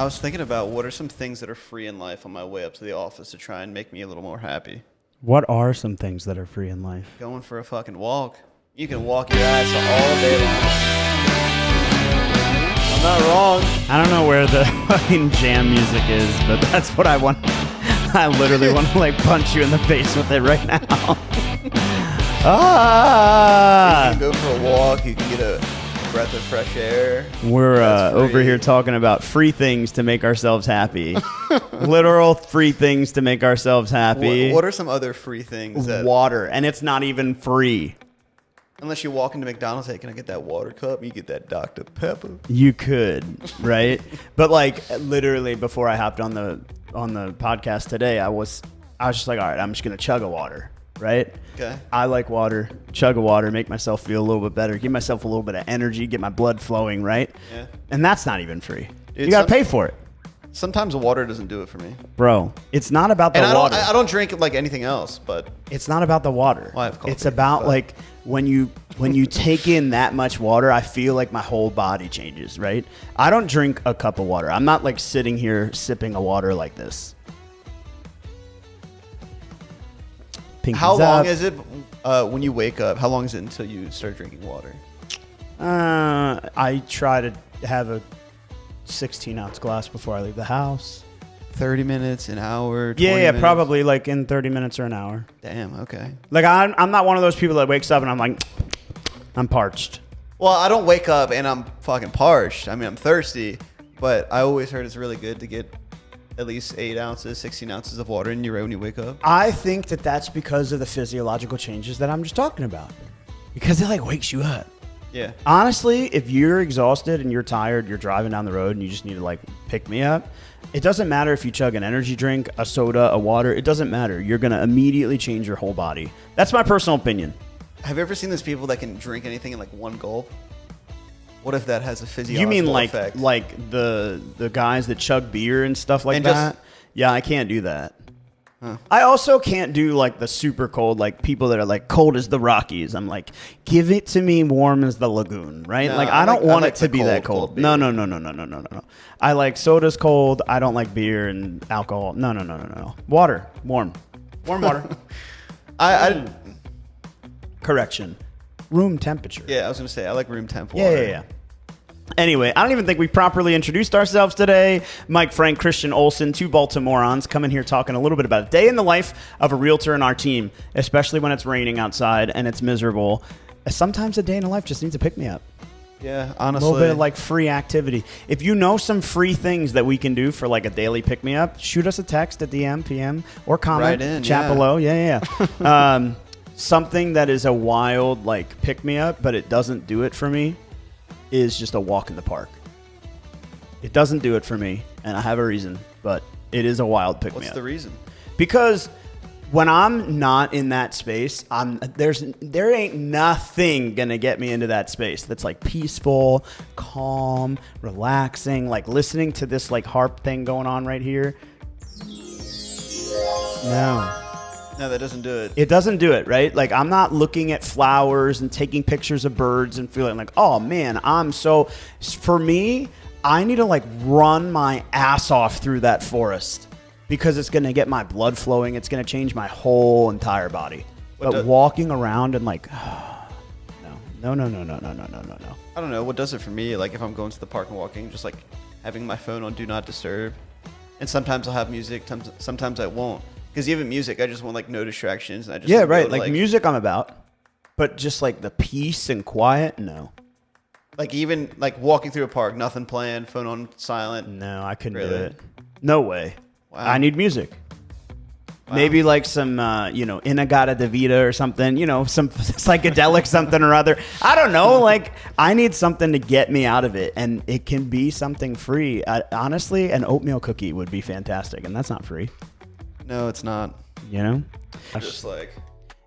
I was thinking about what are some things that are free in life on my way up to the office to try and make me a little more happy. What are some things that are free in life? Going for a fucking walk. You can walk your ass all day long. I'm not wrong. I don't know where the fucking jam music is, but that's what I want. I literally want to like punch you in the face with it right now. You can go for a walk. You can get a breath of fresh air. We're over here talking about free things to make ourselves happy. Literal free things to make ourselves happy. What are some other free things? Water, and it's not even free. Unless you walk into McDonald's, hey, can I get that water cup? You get that Dr. Pepper. You could, right? But like literally before I hopped on the podcast today, I was just like, all right, I'm just gonna chug a water. Right? Okay. I like water, chug a water, make myself feel a little bit better, give myself a little bit of energy, get my blood flowing, right? Yeah. And that's not even free. You got to pay for it. Sometimes the water doesn't do it for me. Bro, it's not about the water. I don't drink like anything else, but it's not about the water. Well, I have coffee, it's about like when you take in that much water, I feel like my whole body changes, right? I don't drink a cup of water. I'm not like sitting here sipping a water like this. How long is it when you wake up? How long is it until you start drinking water? I try to have a 16-ounce glass before I leave the house. 30 minutes, an hour, 20 Yeah, minutes? probably like in 30 minutes or an hour. Damn, okay. Like I'm not one of those people that wakes up and I'm like, I'm parched. Well, I don't wake up and I'm fucking parched. I mean, I'm thirsty, but I always heard it's really good to get at least 8 ounces, 16 ounces of water in your when you wake up. I think that that's because of the physiological changes that I'm just talking about. Because it like wakes you up. Yeah. Honestly, if you're exhausted and you're tired, you're driving down the road and you just need to like pick me up, it doesn't matter if you chug an energy drink, a soda, a water. It doesn't matter. You're going to immediately change your whole body. That's my personal opinion. Have you ever seen those people that can drink anything in like one gulp? What if that has a physiological You mean like effect? like the guys that chug beer and stuff like that? Yeah, I can't do that. Huh. I also can't do like the super cold, like people that are like cold as the Rockies. I'm like, give it to me warm as the lagoon, right? No, like I don't want like it to be that cold. No. I like sodas cold. I don't like beer and alcohol. No. Water, warm water. Correction, room temperature. Yeah, I was gonna say I like room temp Yeah, water. yeah. Anyway, I don't even think we properly introduced ourselves today. Mike, Frank, Christian, Olson, two Baltimorons coming here talking a little bit about a day in the life of a realtor in our team, especially when it's raining outside and it's miserable. Sometimes a day in the life just needs a pick-me-up. Yeah, A honestly. little bit of like free activity. If you know some free things that we can do for like a daily pick-me-up, shoot us a text at DM, PM, or comment. Right in, chat yeah. below. Yeah. Something that is a wild like pick-me-up, but it doesn't do it for me, is just a walk in the park. It doesn't do it for me, and I have a reason, but it is a wild pick-me-up. What's the reason? Because when I'm not in that space, there ain't nothing gonna get me into that space that's like peaceful, calm, relaxing, like listening to this like harp thing going on right here. No, that doesn't do it. It doesn't do it, right? Like I'm not looking at flowers and taking pictures of birds and feeling like, oh man, for me, I need to like run my ass off through that forest because it's going to get my blood flowing. It's going to change my whole entire body. But walking around and like, no. I don't know. What does it for me? Like if I'm going to the park and walking, just like having my phone on Do Not Disturb. And sometimes I'll have music. Sometimes I won't. Because even music, I just want like no distractions. And I just Like music I'm about. But just like the peace and quiet, no. Like even like walking through a park, nothing planned, phone on silent. No, I couldn't do Really? it. No way. Wow. I need music. Wow. Maybe like some, Inagata Devita or something, some psychedelic something or other. I don't know. Like, I need something to get me out of it. And it can be something free. Honestly, an oatmeal cookie would be fantastic. And that's not free. No, it's not. Just like...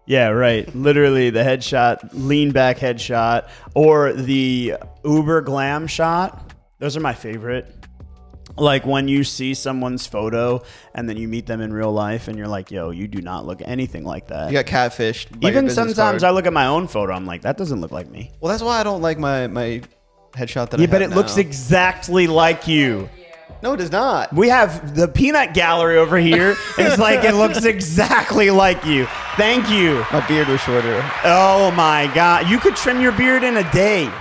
Yeah, right. Literally the headshot, lean back headshot, or the uber glam shot. Those are my favorite. Like when you see someone's photo and then you meet them in real life and you're like, yo, you do not look anything like that. You got catfished. By your Even business sometimes card. I look at my own photo, I'm like, that doesn't look like me. Well, that's why I don't like my headshot that I Yeah, have but it now. looks exactly like you. No, it is not. We have the peanut gallery over here. It's like it looks exactly like you. Thank you. My beard was shorter. Oh my God. You could trim your beard in a day.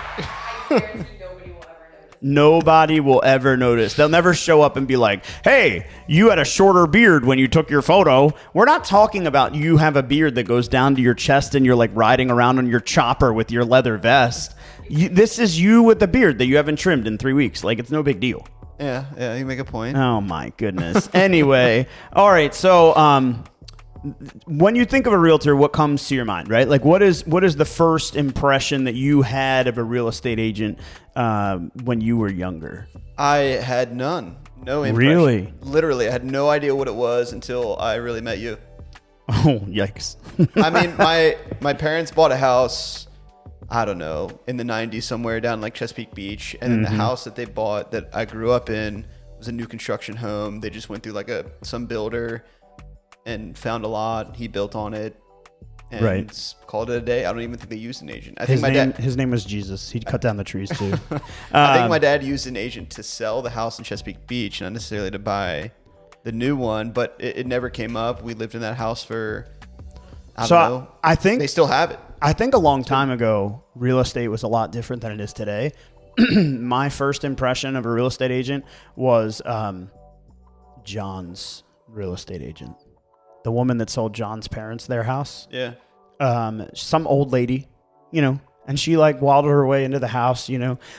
Nobody will ever notice. They'll never show up and be like, hey, you had a shorter beard when you took your photo. We're not talking about you have a beard that goes down to your chest and you're like riding around on your chopper with your leather vest. This is you with the beard that you haven't trimmed in 3 weeks. Like, it's no big deal. Yeah, you make a point. Oh my goodness. Anyway, all right. So, when you think of a realtor, what comes to your mind, right? Like, what is the first impression that you had of a real estate agent when you were younger? I had none. No impression. Really? Literally, I had no idea what it was until I really met you. Oh, yikes. I mean, my parents bought a house, I don't know, in the 90s somewhere down like Chesapeake Beach. And then the house that they bought that I grew up in was a new construction home. They just went through like some builder and found a lot. He built on it and called it a day. I don't even think they used an agent. I think His name was Jesus. He cut down the trees too. I think my dad used an agent to sell the house in Chesapeake Beach, not necessarily to buy the new one, but it never came up. We lived in that house for, I don't know. I think they still have it. I think a long time ago, real estate was a lot different than it is today. My first impression of a real estate agent was John's real estate agent. The woman that sold John's parents their house. Yeah. Some old lady, and she like waddled her way into the house,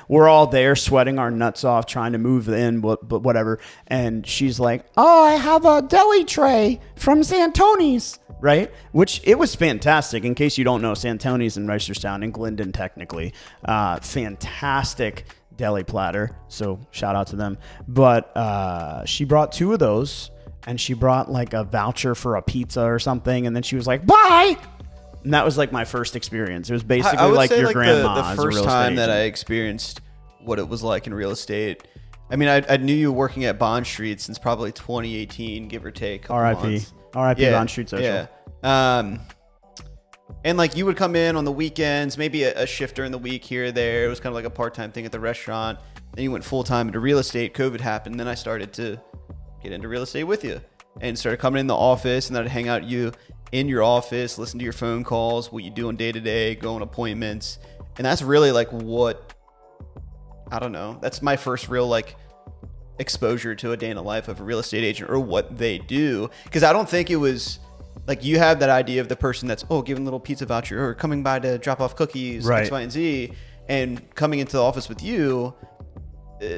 We're all there sweating our nuts off trying to move in, but whatever. And she's like, oh, I have a deli tray from Santoni's, right? Which it was fantastic. In case you don't know, Santoni's in Reisterstown, in Glendon, technically. Fantastic deli platter. So shout out to them. But she brought 2 of those. And she brought like a voucher for a pizza or something. And then she was like, bye. And that was like my first experience. It was basically I would like say your like grandma. The first time that I experienced what it was like in real estate. I mean, I knew you were working at Bond Street since probably 2018, give or take. R.I.P. R.I.P. Bond Street Social. Yeah. And like you would come in on the weekends, maybe a shift during the week here or there. It was kind of like a part-time thing at the restaurant. Then you went full-time into real estate. COVID happened. Then I started to get into real estate with you and started coming in the office, and then I'd hang out you in your office, listen to your phone calls, what you do on day to day, go on appointments. And that's really like I don't know. That's my first real like exposure to a day in the life of a real estate agent or what they do. Cause I don't think it was like you have that idea of the person that's, giving a little pizza voucher or coming by to drop off cookies, right. X, Y, and Z, and coming into the office with you.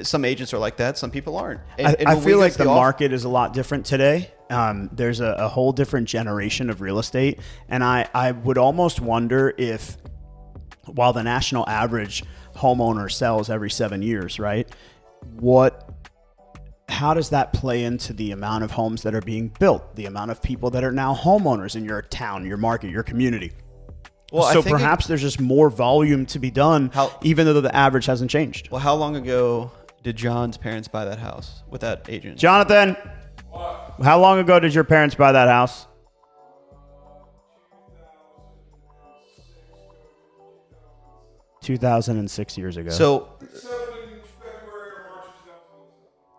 Some agents are like that. Some people aren't. And I feel like the market is a lot different today. There's a whole different generation of real estate. And I would almost wonder if, while the national average homeowner sells every 7 years, right? How does that play into the amount of homes that are being built, the amount of people that are now homeowners in your town, your market, your community? Well, so perhaps there's just more volume to be done, even though the average hasn't changed. Well, how long ago did John's parents buy that house with that agent? Jonathan, how long ago did your parents buy that house? 2006 years ago. So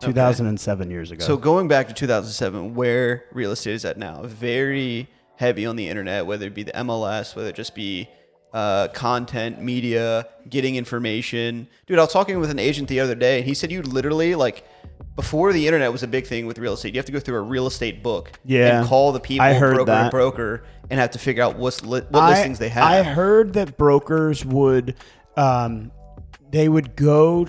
2007 years ago. So going back to 2007, where real estate is at now, very heavy on the internet, whether it be the MLS, whether it just be content, media, getting information. Dude, I was talking with an agent the other day, and he said you literally, like, before the internet was a big thing with real estate, you have to go through a real estate book and call the people, broker, and have to figure out what listings they have. I heard that brokers would, they would go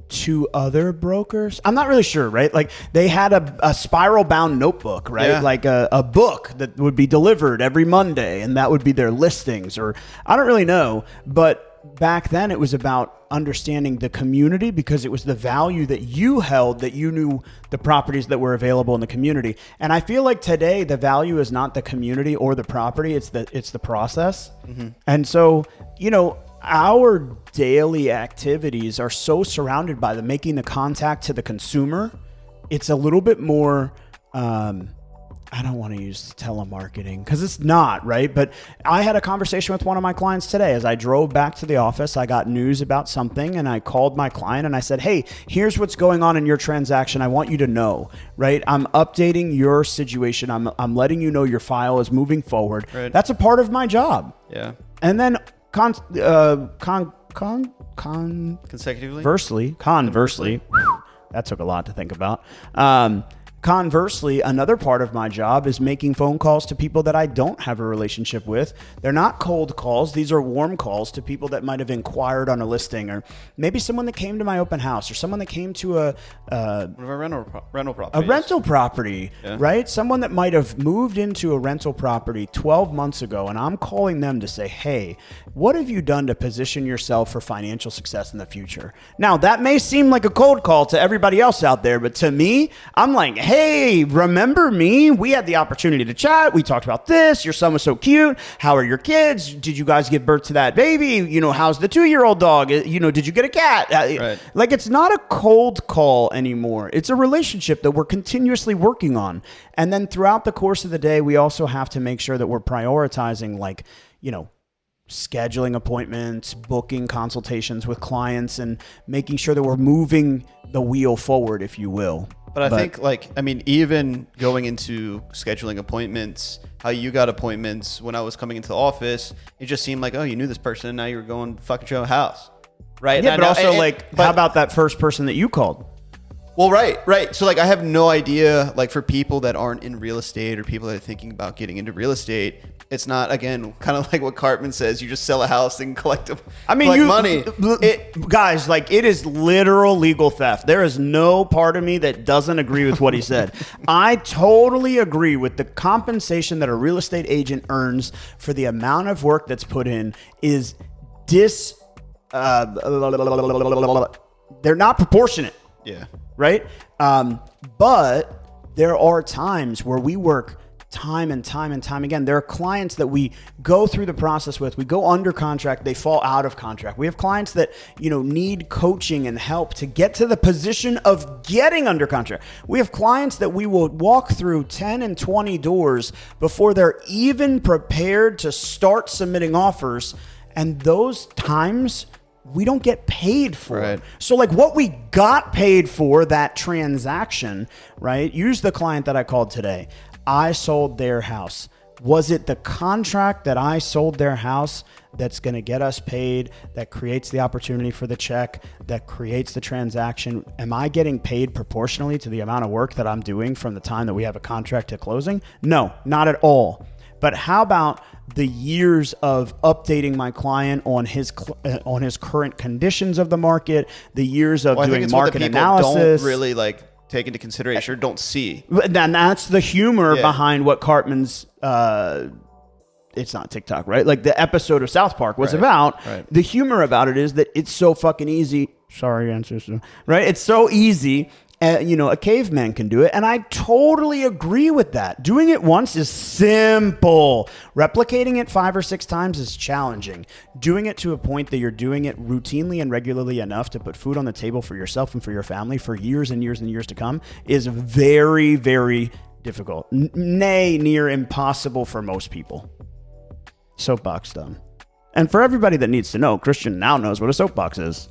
to other brokers. I'm not really sure, right? Like they had a spiral bound notebook, right? Yeah. Like a book that would be delivered every Monday, and that would be their listings, or I don't really know. But back then it was about understanding the community, because it was the value that you held, that you knew the properties that were available in the community. And I feel like today the value is not the community or the property, it's the process. Mm-hmm. And so, our daily activities are so surrounded by making the contact to the consumer. It's a little bit more I don't want to use telemarketing because it's not, right? But I had a conversation with one of my clients today. As I drove back to the office, I got news about something and I called my client and I said, hey, here's what's going on in your transaction. I want you to know, right? I'm updating your situation. I'm letting you know your file is moving forward. Right. That's a part of my job. Yeah. And then conversely, that took a lot to think about. Conversely, another part of my job is making phone calls to people that I don't have a relationship with. They're not cold calls. These are warm calls to people that might have inquired on a listing, or maybe someone that came to my open house, or someone that came to one of our rental properties. A rental property, yeah. Right? Someone that might have moved into a rental property 12 months ago, and I'm calling them to say, hey, what have you done to position yourself for financial success in the future? Now, that may seem like a cold call to everybody else out there, but to me, I'm like, hey, remember me? We had the opportunity to chat. We talked about this. Your son was so cute. How are your kids? Did you guys give birth to that baby? How's the 2-year-old dog? Did you get a cat? Right. Like, it's not a cold call anymore. It's a relationship that we're continuously working on. And then throughout the course of the day, we also have to make sure that we're prioritizing, scheduling appointments, booking consultations with clients, and making sure that we're moving the wheel forward, if you will. But I think, even going into scheduling appointments, how you got appointments when I was coming into the office, it just seemed like, oh, you knew this person, and now you're going fucking to a house, right? Yeah, but also, how about that first person that you called? Well, right. So, I have no idea, for people that aren't in real estate or people that are thinking about getting into real estate, it's not, again, kind of like what Cartman says, you just sell a house and collect money. Guys, it is literal legal theft. There is no part of me that doesn't agree with what he said. I totally agree with the compensation that a real estate agent earns for the amount of work that's put in is they're not proportionate. Yeah. Right? But there are times where we work time and time again. There are clients that we go through the process with. We go under contract. They fall out of contract. We have clients that, need coaching and help to get to the position of getting under contract. We have clients that we will walk through 10 and 20 doors before they're even prepared to start submitting offers. And those times we don't get paid for. Right. So what we got paid for that transaction, right? Use the client that I called today. I sold their house. Was it the contract that I sold their house that's going to get us paid, that creates the opportunity for the check, that creates the transaction? Am I getting paid proportionally to the amount of work that I'm doing from the time that we have a contract to closing? No, not at all. But how about the years of updating my client on his current conditions of the market, the years of doing market analysis? Don't really take into consideration or don't see. And that's the humor behind what Cartman's it's not TikTok, right? The episode of South Park was about. Right. The humor about it is that it's so fucking easy. Sorry, ancestor. Right? It's so easy. A caveman can do it. And I totally agree with that. Doing it once is simple. Replicating it 5 or 6 times is challenging. Doing it to a point that you're doing it routinely and regularly enough to put food on the table for yourself and for your family for years and years and years to come is very, very difficult. Nay, near impossible for most people. Soapbox done. And for everybody that needs to know, Christian now knows what a soapbox is.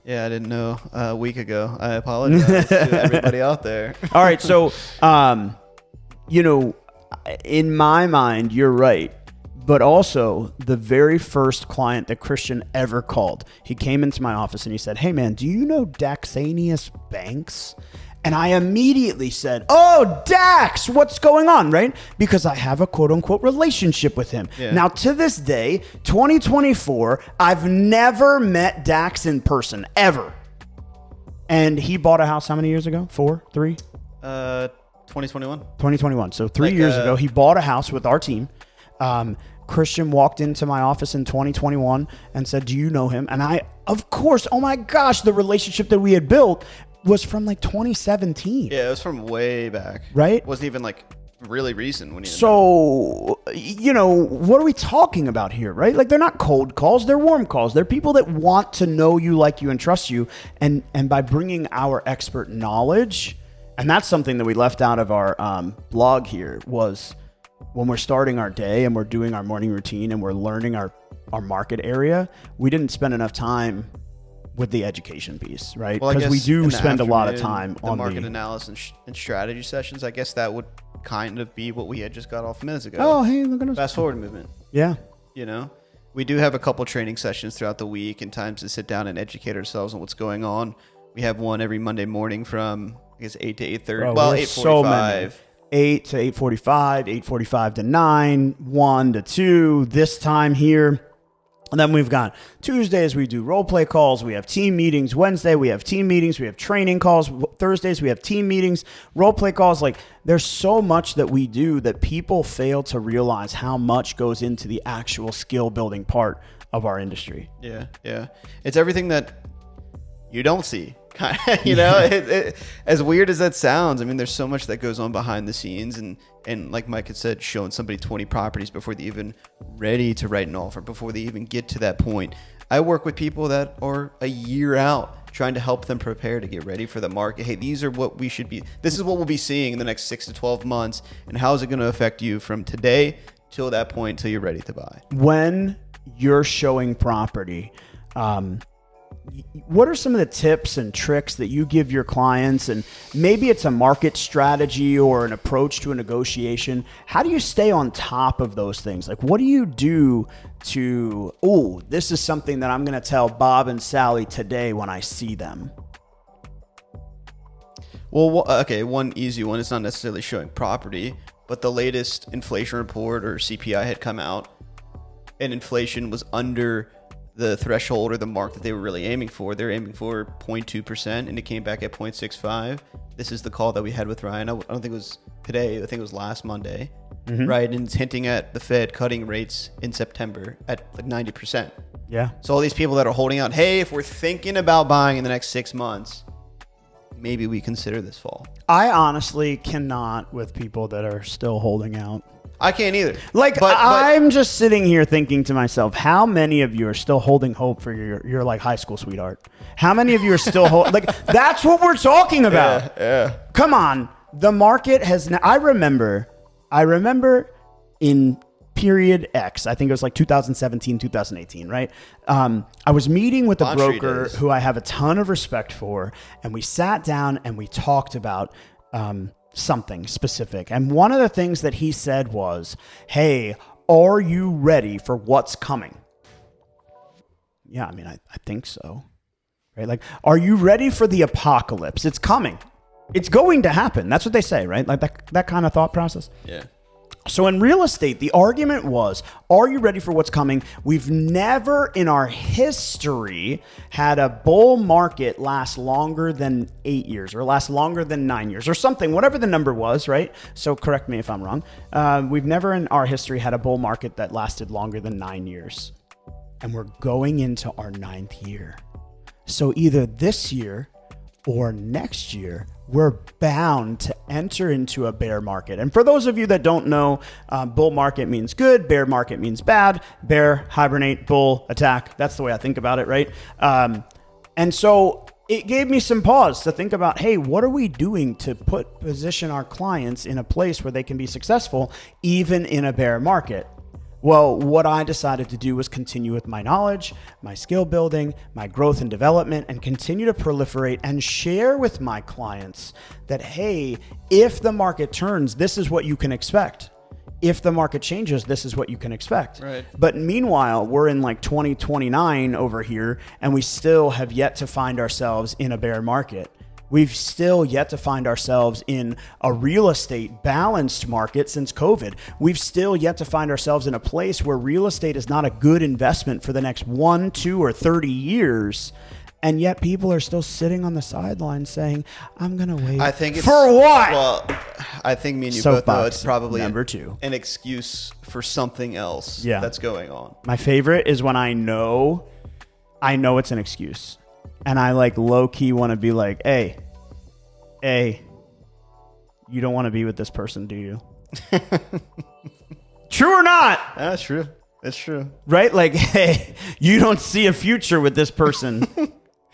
Yeah, I didn't know a week ago. I apologize to everybody out there. All right. So, in my mind, you're right. But also, the very first client that Christian ever called, he came into my office and he said, hey, man, do you know Daxanius Banks? And I immediately said, oh, Dax, what's going on, right? Because I have a quote-unquote relationship with him. Yeah. Now, to this day, 2024, I've never met Dax in person, ever. And he bought a house how many years ago? 4? 3? 2021. 2021. So 3 years ago, he bought a house with our team. Christian walked into my office in 2021 and said, do you know him? And I, of course, oh my gosh, the relationship that we had built was from 2017. Yeah, it was from way back. Right? It wasn't even really recent when you So, what are we talking about here, right? They're not cold calls, they're warm calls. They're people that want to know you, like you, and trust you. And by bringing our expert knowledge And that's something that we left out of our blog here was when we're starting our day and we're doing our morning routine and we're learning our market area, we didn't spend enough time with the education piece, right? Because we do spend a lot of time on the market analysis and strategy sessions. I guess that would kind of be what we had just got off minutes ago. Oh, hey, look at us. Fast forward movement. Yeah. You know, we do have a couple training sessions throughout the week and times to sit down and educate ourselves on what's going on. We have one every Monday morning from, I guess, 8 to 8:30. Well, 8:45. 8 to 8:45, 8:45 to 9, 1 to 2, this time here. And then we've got Tuesdays, we do role play calls. We have team meetings. Wednesday, we have team meetings. We have training calls. Thursdays, we have team meetings, role play calls. Like, there's so much that we do that people fail to realize how much goes into the actual skill building part of our industry. Yeah. Yeah. It's everything that you don't see. You know, as weird as that sounds, I mean, there's so much that goes on behind the scenes, and like Mike had said, showing somebody 20 properties before they're even ready to write an offer, before they even get to that point. I work with people that are a year out trying to help them prepare to get ready for the market. Hey, these are what we should be. This is what we'll be seeing in the next 6 to 12 months, and how is it going to affect you from today till that point till you're ready to buy? When you're showing property, what are some of the tips and tricks that you give your clients? And maybe it's a market strategy or an approach to a negotiation. How do you stay on top of those things? Like, what do you do to, this is something that I'm going to tell Bob and Sally today when I see them? Well, okay, one easy one. It's not necessarily showing property, but the latest inflation report or CPI had come out, and inflation was under the threshold or the mark that they were really aiming for. They're aiming for 0.2%, and it came back at 0.65. This is the call that we had with Ryan. I don't think it was today. I think it was last Monday, right? And it's hinting at the Fed cutting rates in September at like 90%. Yeah. So all these people that are holding out, hey, if we're thinking about buying in the next 6 months, maybe we consider this fall. I honestly cannot with people that are still holding out. I can't either. Like, but I'm just sitting here thinking to myself, how many of you are still holding hope for your like high school sweetheart? How many of you are still like, that's what we're talking about. Yeah. Come on. The market has, I remember in period X, I think it was like 2017, 2018, right? I was meeting with a broker who I have a ton of respect for, and we sat down and we talked about, something specific. And one of the things that he said was, hey, are you ready for what's coming? Yeah, I mean, I think so. Right? Like, are you ready for the apocalypse? It's coming. It's going to happen. That's what they say, right? Like that kind of thought process. Yeah. So in real estate, the argument was, are you ready for what's coming? We've never in our history had a bull market last longer than 8 years or last longer than 9 years or something, whatever the number was, right? So correct me if I'm wrong. We've never in our history had a bull market that lasted longer than 9 years. And we're going into our 9th year. So either this year or next year, we're bound to enter into a bear market. And for those of you that don't know, bull market means good, bear market means bad. Bear, hibernate, bull, attack. That's the way I think about it, right? And so it gave me some pause to think about, hey, what are we doing to position our clients in a place where they can be successful, even in a bear market? Well, what I decided to do was continue with my knowledge, my skill building, my growth and development, and continue to proliferate and share with my clients that, hey, if the market turns, this is what you can expect. If the market changes, this is what you can expect. Right. But meanwhile, we're in like 2029 over here, and we still have yet to find ourselves in a bear market. We've still yet to find ourselves in a real estate balanced market since COVID. We've still yet to find ourselves in a place where real estate is not a good investment for the next 1, 2, or 30 years. And yet people are still sitting on the sidelines saying, I'm going to wait. I think it's, for what? Well, I think me and you both know it's probably number 2. An excuse for something else that's going on. My favorite is when I know it's an excuse. And I like low key want to be like, hey, you don't want to be with this person, do you? True or not? That's true. That's true. Right? Like, hey, you don't see a future with this person.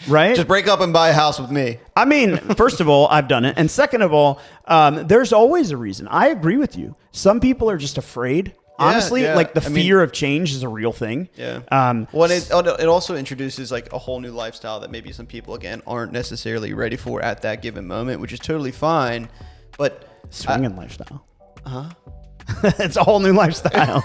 Right? Just break up and buy a house with me. I mean, first of all, I've done it. And second of all, there's always a reason. I agree with you. Some people are just afraid. Honestly, like the fear of change is a real thing. Yeah. Well, it also introduces like a whole new lifestyle that maybe some people, again, aren't necessarily ready for at that given moment, which is totally fine. But swinging lifestyle. It's a whole new lifestyle.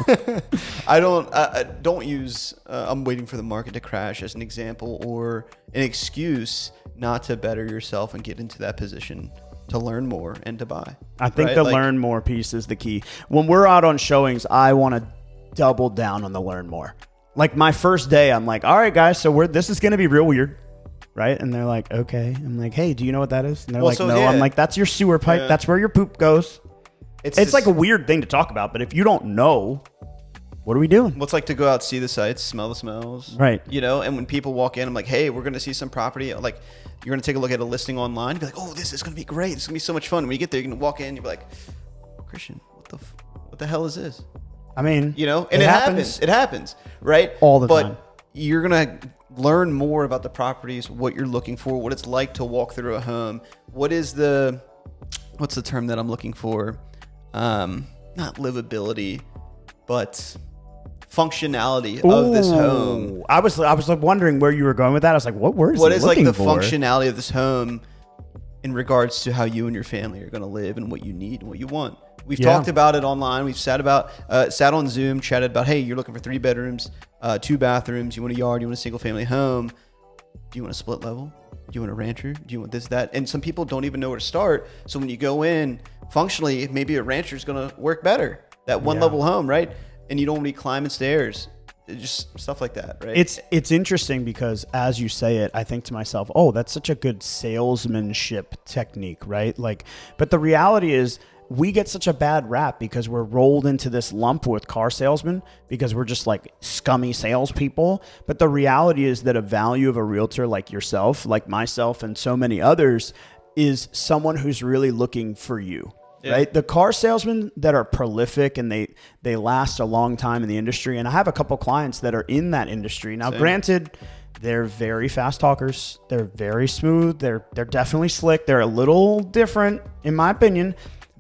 I don't use I'm waiting for the market to crash as an example or an excuse not to better yourself and get into that position to learn more and to buy. I think the learn more piece is the key. When we're out on showings, I want to double down on the learn more. Like my first day, I'm like, all right, guys, so this is going to be real weird. Right. And they're like, okay. I'm like, hey, do you know what that is? And they're no. I'm like, that's your sewer pipe. Yeah. That's where your poop goes. It's like a weird thing to talk about, but if you don't know, what are we doing? Well, it's like to go out, see the sights, smell the smells. Right. You know, and when people walk in, I'm like, hey, we're going to see some property. Like, you're going to take a look at a listing online. You'll be like, oh, this is going to be great. This is going to be so much fun. When you get there, you're going to walk in, you'll be like, Christian, what the hell is this? I mean, you know, and it happens. It happens, right? All the time. But you're going to learn more about the properties, what you're looking for, what it's like to walk through a home. What's the term that I'm looking for? Not livability, but functionality of this home. I was like wondering where you were going with that. I was like, what is like the functionality of this home in regards to how you and your family are going to live and what you need and what you want. We've talked about it online. We've sat on Zoom, chatted about, hey, you're looking for 3 bedrooms, 2 bathrooms. You want a yard, you want a single family home. Do you want a split level? Do you want a rancher? Do you want this, that? And some people don't even know where to start. So when you go in, functionally, maybe a rancher is going to work better. That one level home, right? And you don't need climbing stairs. Just stuff like that, right? It's interesting because as you say it, I think to myself, oh, that's such a good salesmanship technique, right? Like, but the reality is we get such a bad rap because we're rolled into this lump with car salesmen because we're just like scummy salespeople. But the reality is that a value of a realtor like yourself, like myself and so many others, is someone who's really looking for you. Yeah. Right. The car salesmen that are prolific and they last a long time in the industry. And I have a couple clients that are in that industry. Now, granted, they're very fast talkers. They're very smooth. They're definitely slick. They're a little different, in my opinion.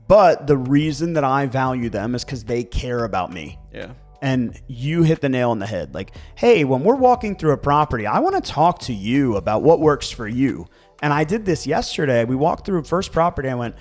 But the reason that I value them is because they care about me. Yeah. And you hit the nail on the head. Like, hey, when we're walking through a property, I want to talk to you about what works for you. And I did this yesterday. We walked through first property. I went,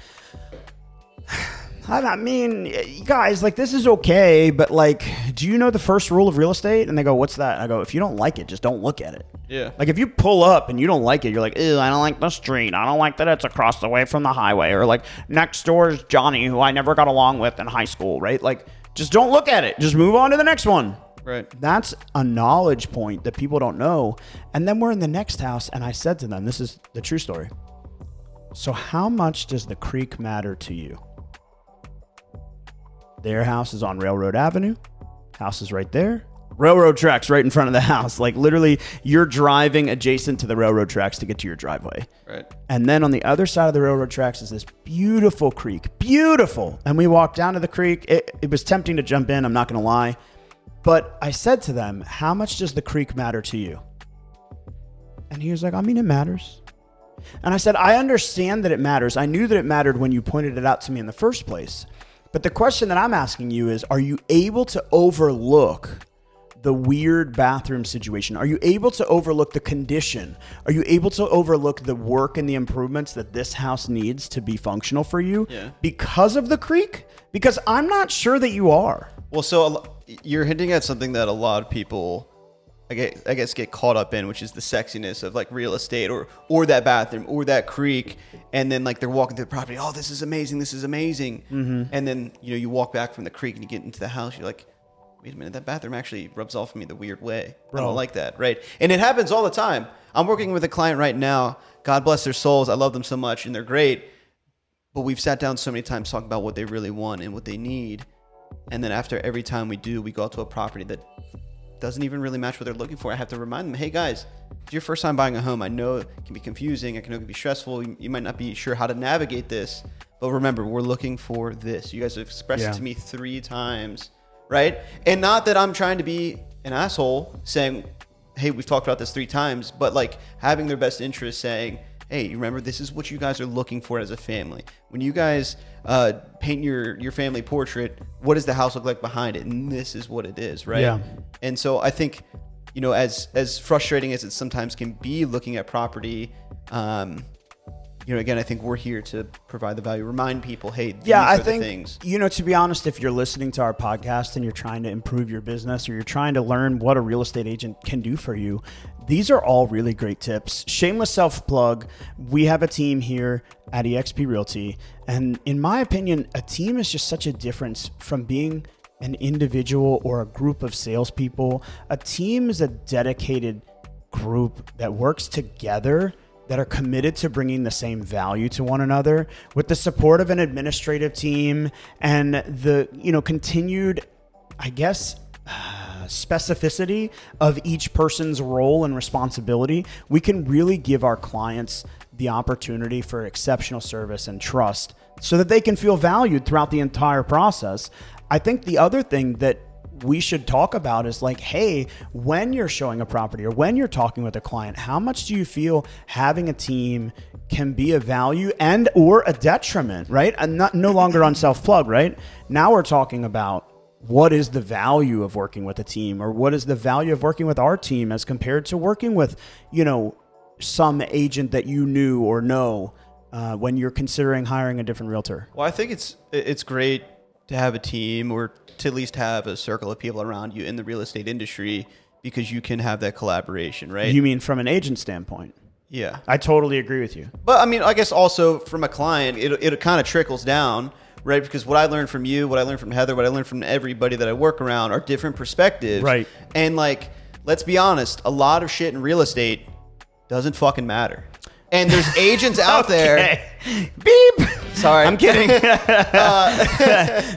I mean, guys, like, this is okay, but like, do you know the first rule of real estate? And they go, what's that? And I go, if you don't like it, just don't look at it. Yeah. Like, if you pull up and you don't like it, you're like, ew, I don't like the street. I don't like that it's across the way from the highway. Or like, next door is Johnny, who I never got along with in high school, right? Like, just don't look at it. Just move on to the next one. Right. That's a knowledge point that people don't know. And then we're in the next house, and I said to them, this is the true story. So how much does the creek matter to you? Their house is on Railroad Avenue. House is right there. Railroad tracks right in front of the house. Like, literally, you're driving adjacent to the railroad tracks to get to your driveway. Right. And then on the other side of the railroad tracks is this beautiful creek. Beautiful. And we walked down to the creek. It was tempting to jump in, I'm not going to lie. But I said to them, how much does the creek matter to you? And he was like, I mean, it matters. And I said, I understand that it matters. I knew that it mattered when you pointed it out to me in the first place. But the question that I'm asking you is, are you able to overlook the weird bathroom situation? Are you able to overlook the condition? Are you able to overlook the work and the improvements that this house needs to be functional for you because of the creek? Because I'm not sure that you are. Well, so you're hinting at something that a lot of people, I guess, get caught up in, which is the sexiness of like real estate or that bathroom or that creek. And then like they're walking through the property. Oh, this is amazing. This is amazing. Mm-hmm. And then, you walk back from the creek and you get into the house. You're like, wait a minute, that bathroom actually rubs off me the weird way. Bro. I don't like that. Right. And it happens all the time. I'm working with a client right now. God bless their souls. I love them so much and they're great. But we've sat down so many times talking about what they really want and what they need. And then after every time we go out to a property that doesn't even really match what they're looking for. I have to remind them, hey guys, it's your first time buying a home. I know it can be confusing. I know it can be stressful. You might not be sure how to navigate this, but remember, we're looking for this. You guys have expressed it to me 3 times, right? And not that I'm trying to be an asshole saying hey, we've talked about this 3 times, but like having their best interest, saying, hey, you remember, this is what you guys are looking for as a family. When you guys paint your family portrait, what does the house look like behind it? And this is what it is, right? Yeah. And so I think, as frustrating as it sometimes can be looking at property, again, I think we're here to provide the value, remind people, hey, these are the things. To be honest, if you're listening to our podcast and you're trying to improve your business or you're trying to learn what a real estate agent can do for you, these are all really great tips. Shameless self-plug. We have a team here at eXp Realty. And in my opinion, a team is just such a difference from being an individual or a group of salespeople. A team is a dedicated group that works together, that are committed to bringing the same value to one another, with the support of an administrative team and the continued, specificity of each person's role and responsibility. We can really give our clients the opportunity for exceptional service and trust so that they can feel valued throughout the entire process. I think the other thing that we should talk about is like, hey, when you're showing a property or when you're talking with a client, how much do you feel having a team can be a value and or a detriment, right? And no longer on self-plug, right? Now we're talking about what is the value of working with a team, or what is the value of working with our team as compared to working with, some agent that you knew or know when you're considering hiring a different realtor. Well, I think it's great to have a team, or to at least have a circle of people around you in the real estate industry, because you can have that collaboration, right? You mean from an agent standpoint? Yeah. I totally agree with you. But I mean, I guess also from a client, it kind of trickles down, right? Because what I learned from you, what I learned from Heather, what I learned from everybody that I work around are different perspectives. Right. And like, let's be honest, a lot of shit in real estate doesn't fucking matter. And there's agents out there. Beep. Sorry. I'm kidding.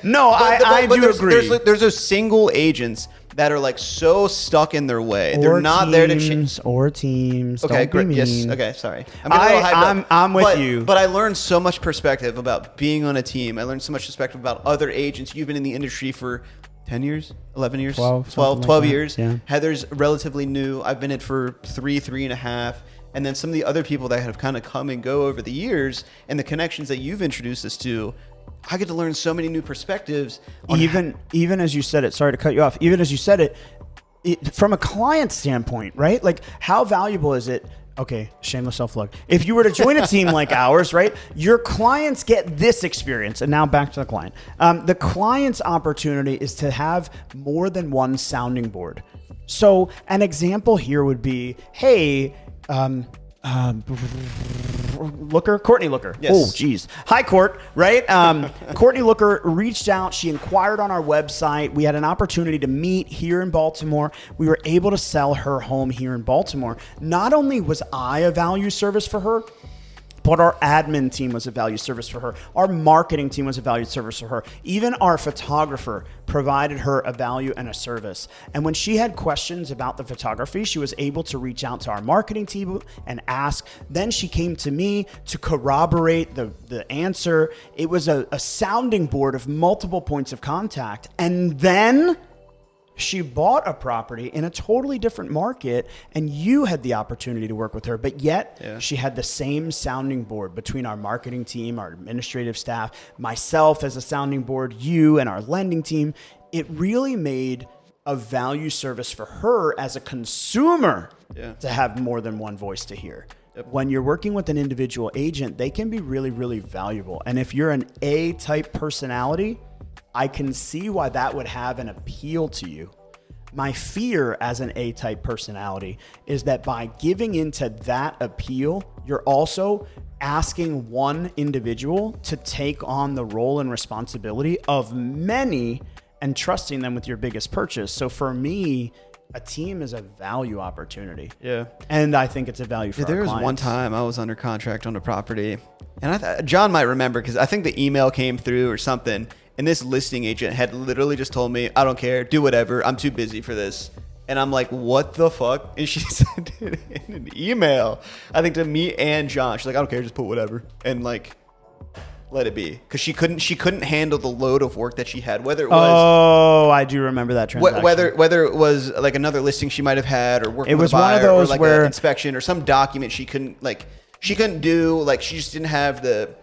No, I do agree. There's those single agents that are like so stuck in their way. They're not there to change. Or teams. Okay, great. Yes. Okay, sorry. I'm with you. But I learned so much perspective about being on a team. I learned so much perspective about other agents. You've been in the industry for 10 years, 11 years, 12 years. Yeah. Heather's relatively new. I've been in it for 3.5. And then some of the other people that have kind of come and go over the years, and the connections that you've introduced us to, I get to learn so many new perspectives. Even as you said it, sorry to cut you off, even as you said it, from a client standpoint, right? Like, how valuable is it? Okay, shameless self-plug. If you were to join a team like ours, right, your clients get this experience. And now back to the client. The client's opportunity is to have more than one sounding board. So an example here would be, hey, Courtney Looker. Yes. Oh, geez. Hi, Court. Right? Courtney Looker reached out. She inquired on our website. We had an opportunity to meet here in Baltimore. We were able to sell her home here in Baltimore. Not only was I a value service for her, but our admin team was a value service for her. Our marketing team was a value service for her. Even our photographer provided her a value and a service. And when she had questions about the photography, she was able to reach out to our marketing team and ask. Then she came to me to corroborate the answer. It was a sounding board of multiple points of contact. And then she bought a property in a totally different market, and you had the opportunity to work with her, but yet she had the same sounding board between our marketing team, our administrative staff, myself as a sounding board, you and our lending team. It really made a value service for her as a consumer to have more than one voice to hear. Yep. When you're working with an individual agent, they can be really, really valuable. And if you're an A-type personality, I can see why that would have an appeal to you. My fear as an A-type personality is that by giving into that appeal, you're also asking one individual to take on the role and responsibility of many and trusting them with your biggest purchase. So for me, a team is a value opportunity. Yeah. And I think it's a value for our clients. There was one time I was under contract on a property, and John might remember because I think the email came through or something. And this listing agent had literally just told me, I don't care, do whatever, I'm too busy for this. And I'm like, what the fuck? And she sent it in an email, I think to me and John. She's like, I don't care, just put whatever. And like let it be because she couldn't handle the load of work that she had. Whether it was I do remember that transaction. whether it was like another listing she might have had or working with a buyer, one of those or like where an inspection or some document she couldn't do. Like she just didn't have the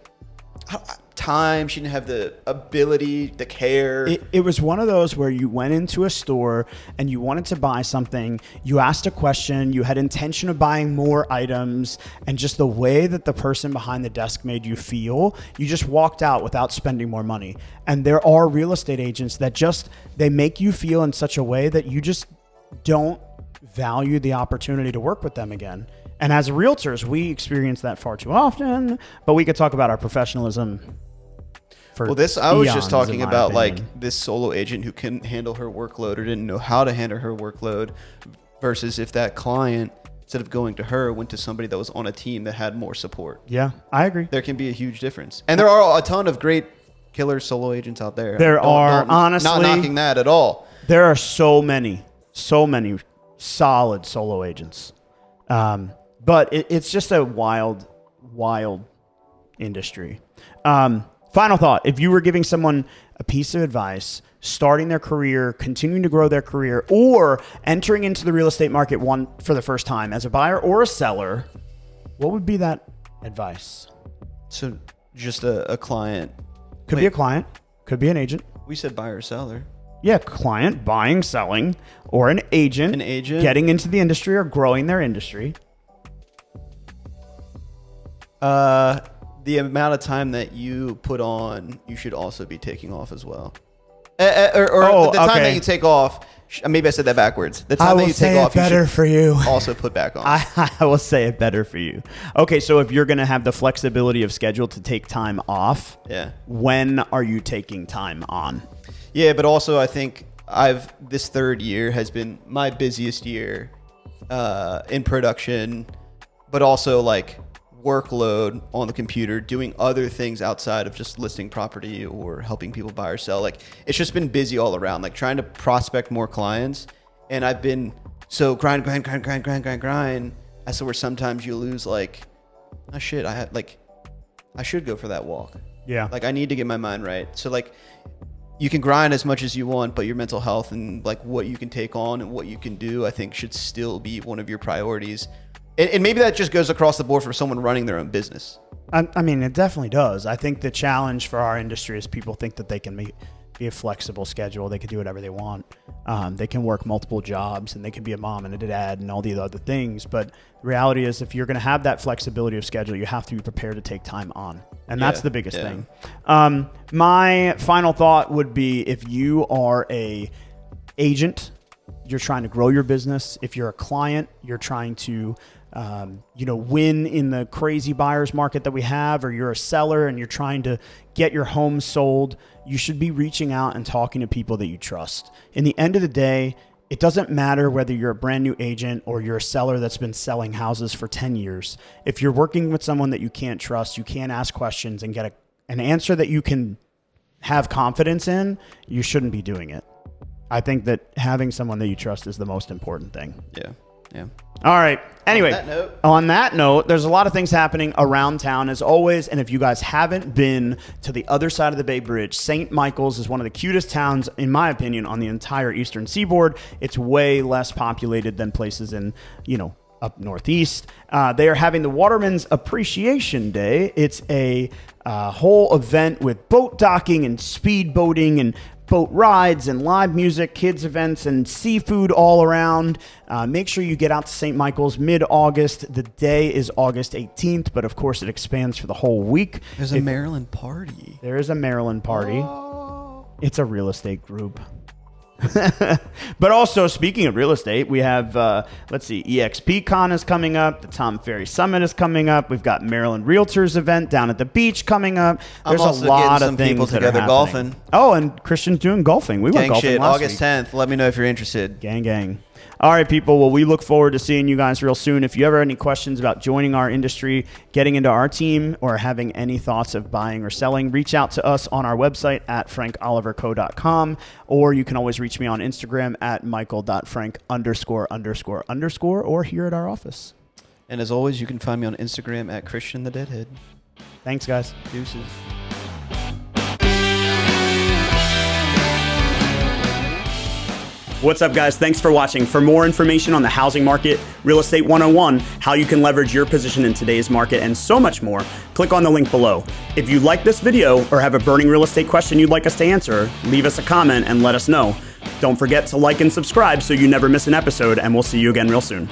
time. She didn't have the ability, the care. It was one of those where you went into a store and you wanted to buy something. You asked a question. You had intention of buying more items, and just the way that the person behind the desk made you feel, you just walked out without spending more money. And there are real estate agents that they make you feel in such a way that you just don't value the opportunity to work with them again. And as realtors, we experience that far too often, but we could talk about our professionalism. I was just talking about like this solo agent who couldn't handle her workload or didn't know how to handle her workload versus if that client, instead of going to her, went to somebody that was on a team that had more support. Yeah, I agree. There can be a huge difference. And there are a ton of great killer solo agents out there. Honestly, not knocking that at all. There are so many solid solo agents. But it's just a wild industry. Final thought. If you were giving someone a piece of advice, starting their career, continuing to grow their career, or entering into the real estate market for the first time as a buyer or a seller, what would be that advice? So just a client. Could be a client. Could be an agent. We said buyer or seller. Yeah, client, buying, selling, or an agent. Getting into the industry or growing their industry. The amount of time that you put on, you should also be taking off as well. The time that you take off, maybe I said that backwards. The time that you take off, better for you. Also put back on. I will say it better for you. Okay, so if you're going to have the flexibility of schedule to take time off, when are you taking time on? Yeah, but also I think this third year has been my busiest year in production, but also like workload on the computer, doing other things outside of just listing property or helping people buy or sell. Like it's just been busy all around, like trying to prospect more clients. And I've been so grind. As to where sometimes you lose like, oh shit, I should go for that walk. Yeah. Like I need to get my mind right. So like you can grind as much as you want, but your mental health and like what you can take on and what you can do, I think should still be one of your priorities. And maybe that just goes across the board for someone running their own business. I mean, it definitely does. I think the challenge for our industry is people think that they can be a flexible schedule. They can do whatever they want. They can work multiple jobs and they can be a mom and a dad and all the other things. But the reality is if you're going to have that flexibility of schedule, you have to be prepared to take time on. And that's the biggest thing. My final thought would be if you are a agent, you're trying to grow your business. If you're a client, you're trying to win in the crazy buyer's market that we have, or you're a seller and you're trying to get your home sold, you should be reaching out and talking to people that you trust. In the end of the day, it doesn't matter whether you're a brand new agent or you're a seller that's been selling houses for 10 years. If you're working with someone that you can't trust, you can't ask questions and get an answer that you can have confidence in, you shouldn't be doing it. I think that having someone that you trust is the most important thing. Yeah. All right. Anyway, on that note, there's a lot of things happening around town as always. And if you guys haven't been to the other side of the Bay Bridge, St. Michael's is one of the cutest towns, in my opinion, on the entire Eastern Seaboard. It's way less populated than places in, up northeast. They are having the Waterman's Appreciation Day. It's a whole event with boat docking and speed boating and boat rides and live music, kids events, and seafood all around. Make sure you get out to St. Michael's mid-August. The day is August 18th, but of course it expands for the whole week. There's a Maryland party. There is a Maryland party. Oh. It's a real estate group. But also, speaking of real estate, we have, EXPCon is coming up. The Tom Ferry Summit is coming up. We've got Maryland Realtors event down at the beach coming up. There's a lot of things that are happening. Golfing. Oh, and Christian's doing golfing. We went golfing last August 10th. Let me know if you're interested. Gang. All right, people. Well, we look forward to seeing you guys real soon. If you ever have any questions about joining our industry, getting into our team, or having any thoughts of buying or selling, reach out to us on our website at frankoliverco.com, or you can always reach me on Instagram at michael.frank___, or here at our office. And as always, you can find me on Instagram at Christian the Deadhead. Thanks, guys. Deuces. What's up, guys? Thanks for watching. For more information on the housing market, Real Estate 101, how you can leverage your position in today's market, and so much more, click on the link below. If you like this video or have a burning real estate question you'd like us to answer, leave us a comment and let us know. Don't forget to like and subscribe so you never miss an episode, and we'll see you again real soon.